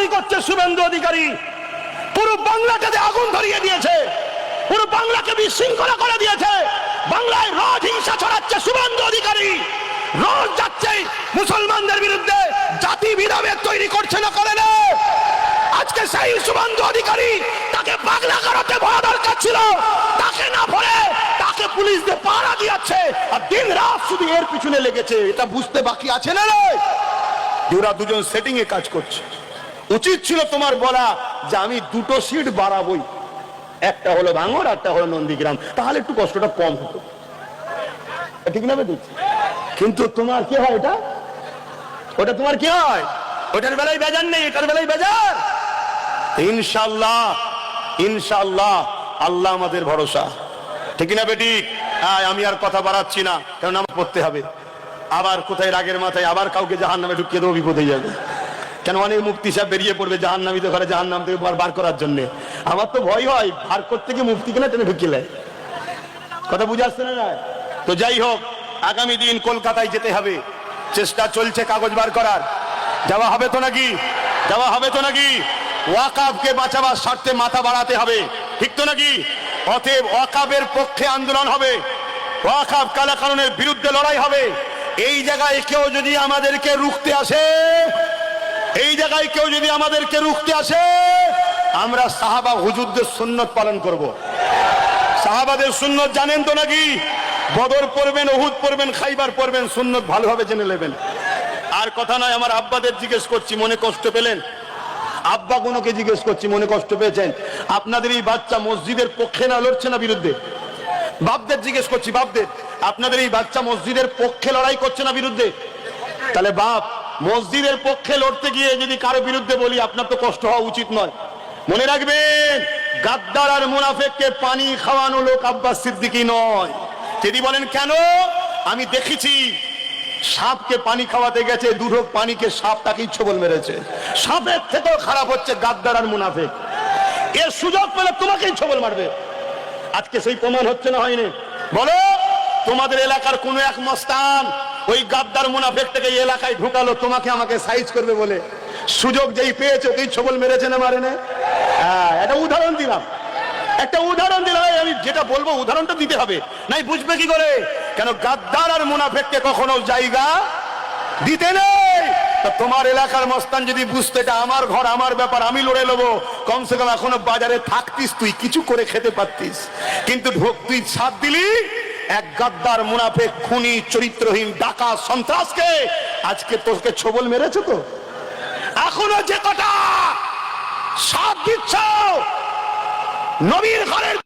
তৈরি করছে শুভেন্দু অধিকারী। পুরো বাংলাটাতে আগুন ধরিয়ে দিয়েছে, পুরো বাংলাকে বিশৃঙ্খলা করে দিয়েছে। বাংলায় রোজ হিংসা ছড়াচ্ছে শুভেন্দু অধিকারী, রোজ যাচ্ছে মুসলমানদের বিরুদ্ধে জাতি বিরামের তৈরি করছে, না করে না। আজকে সেই শুভেন্দু অধিকারী, তাকে পাগলা করাতে ভরা দরকার ছিল, তাকে না ভরে তাকে পুলিশ দিয়ে পাহারা দিয়েছে, আর দিন রাত শুধু এর পিছনে লেগেছে। এটা বুঝতে বাকি আছে না নয়? ওরা দুজন সেটিং এ কাজ করছে। উচিত ছিল তোমার বলা যে আমি দুটো সিট বাড়াবই, একটা হলো ভাঙড়, একটা হলো নন্দীগ্রাম, তাহলে একটু কষ্টটা কম হতো, ঠিক না বেটি? কিন্তু তোমার কি হয়, এটা ওটা তোমার কি হয়? ওটার বেলায় বেজার নেই, এটার বেলায় বেজার। ইনশাআল্লাহ, ইনশাআল্লাহ, আল্লাহ আমাদের ভরসা, ঠিক না বেটি? আমি আর কথা বাড়াচ্ছি না, কারণ নামাজ পড়তে হবে। আবার কোথায় রাগের মাথায় আবার কাউকে জাহান্নামে ঢুকিয়ে দেবো, বিপদ হয়ে যাবে। কেন অনেক মুফতি সাহেব বেরিয়ে পড়বে জাহান্নামীদের ঘরে, জাহান্নাম থেকে বার করার জন্য। আমার তো ভয় হয় বার করতে গিয়ে মুফতি কিনা টেনে ঢুকিয়ে। কথা বুঝে আসছে না? তো যাই হোক, আগামী দিন কলকাতায় যেতে হবে, চেষ্টা চলছে কাগজ বার করার। যাওয়া হবে তো নাকি? যাওয়া হবে তো নাকি? ওয়াকাফকে বাঁচাবার স্বার্থে মাথা বাড়াতে হবে, ঠিক তো নাকি? অতএব ওয়াকাফের পক্ষে আন্দোলন হবে, ওয়াকাফ কালাকানুনের বিরুদ্ধে লড়াই হবে। এই জায়গায় কেউ যদি আমাদেরকে রুখতে আসে, এই জায়গায় কেউ যদি আমাদেরকে রুখতে আসে, আমরা সাহাবা হুজুরদের সুন্নত পালন করব। সাহাবাদের সুন্নত জানেন তো নাকি? বদর পড়বেন, উহুদ পড়বেন, খাইবার পড়বেন, সুন্নত ভালোভাবে জেনে নেবেন। আর কথা নয়, আমার আব্বাদের জিজ্ঞেস করছি, মনে কষ্ট পেলেন? আব্বা কোনোকে জিজ্ঞেস করছি, মনে কষ্ট পেয়েছেন? আপনাদের এই বাচ্চা মসজিদের পক্ষে না লড়ছে না বিরুদ্ধে? বাপদের জিজ্ঞেস করছি, বাপদের, আপনাদের এই বাচ্চা মসজিদের পক্ষে লড়াই করছে না বিরুদ্ধে? তাহলে বাপ, মসজিদের পক্ষে লড়তে গিয়ে যদি কারো বিরুদ্ধে বলি, আপনার তো কষ্ট হওয়া উচিত নয়। মনে রাখবেন, গাদ্দার আর মুনাফিককে পানি খাওয়ানো লোক আব্বাস সিদ্দিকী নয়। যদি বলেন কেন? আমি দেখেছি সাপকে পানি খাওয়াতে গেছে, দুধক পানিকে সাপ তাকেই ছোবল মেরেছে। সাপের থেকেও খারাপ হচ্ছে গাদ্দার আর মুনাফিক। এর সুযোগ পেলে তোমাকেই ছোবল মারবে। আজকে সেই প্রমাণ হচ্ছে না, হয়নি? বলো, তোমাদের এলাকার কোন এক মস্তান ওই গাদ্দার মুনাফিক থেকে এই এলাকায় ঢুকালো তোমাকে আমাকে সাইজ করবে বলে, সুযোগ যেই পেয়েছে ওকেই ছোবল মেরেছে না মারে না? একটা উদাহরণ দিলাম, একটা উদাহরণ দিলাম। আমি যেটা বলবো উদাহরণটা দিতে হবে, নাই বুঝবে কি করে? কেন গাদ্দার আর মুনাফিককে কখনো জায়গা দিতে নেই। তোমার এলাকার মস্তান যদি বুঝতে, এটা আমার ঘর, আমার ব্যাপার, আমি লড়ে নেবো, কমসে কম এখনো বাজারে থাকতিস, তুই কিছু করে খেতে পারতিস। কিন্তু তুই সাথ দিলি এক গাদ্দার মুনাফিক, খুনি, চরিত্রহীন, ডাকাত, সন্ত্রাসকে। আজকে তোকে ছোবল মেরেছে তো, এখনো যে কটা সাথ দিচ্ছ নবীর ঘরের